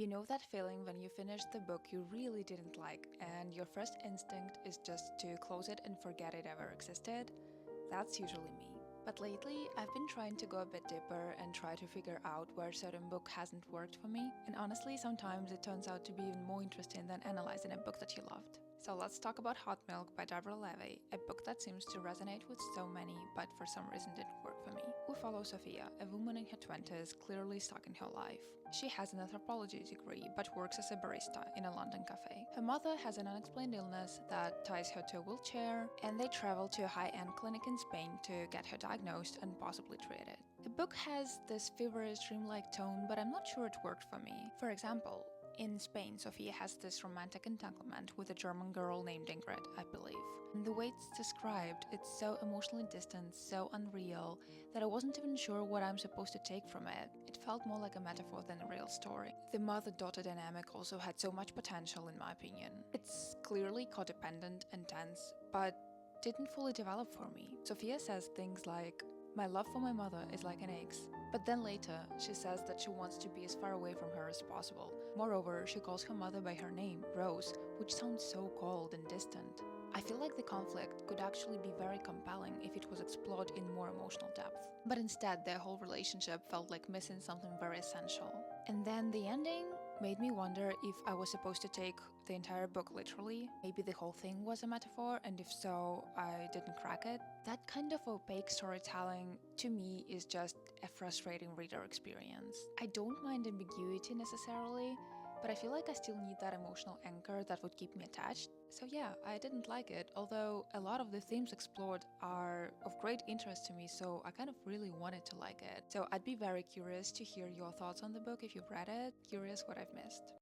You know that feeling when you finish the book you really didn't like, and your first instinct is just to close it and forget it ever existed? That's usually me. But lately, I've been trying to go a bit deeper and try to figure out where a certain book hasn't worked for me, and honestly, sometimes it turns out to be even more interesting than analyzing a book that you loved. So let's talk about Hot Milk by Deborah Levy, a book that seems to resonate with so many, but for some reason didn't work for me. We follow Sophia, a woman in her 20s, clearly stuck in her life. She has an anthropology degree, but works as a barista in a London cafe. Her mother has an unexplained illness that ties her to a wheelchair, and they travel to a high-end clinic in Spain to get her diagnosed and possibly treated. The book has this feverish, dreamlike tone, but I'm not sure it worked for me. For example, in Spain, Sophia has this romantic entanglement with a German girl named Ingrid, I believe. And the way it's described, it's so emotionally distant, so unreal, that I wasn't even sure what I'm supposed to take from it. It felt more like a metaphor than a real story. The mother-daughter dynamic also had so much potential, in my opinion. It's clearly codependent and tense, but didn't fully develop for me. Sophia says things like, "My love for my mother is like an axe." But then later, she says that she wants to be as far away from her as possible. Moreover, she calls her mother by her name, Rose, which sounds so cold and distant. I feel like the conflict could actually be very compelling if it was explored in more emotional depth. But instead, their whole relationship felt like missing something very essential. And then the ending made me wonder if I was supposed to take the entire book literally. Maybe the whole thing was a metaphor, and if so, I didn't crack it. That kind of opaque storytelling, to me, is just a frustrating reader experience. I don't mind ambiguity necessarily, but I feel like I still need that emotional anchor that would keep me attached. So yeah, I didn't like it, although a lot of the themes explored are of great interest to me, so I kind of really wanted to like it. So I'd be very curious to hear your thoughts on the book if you've read it, curious what I've missed.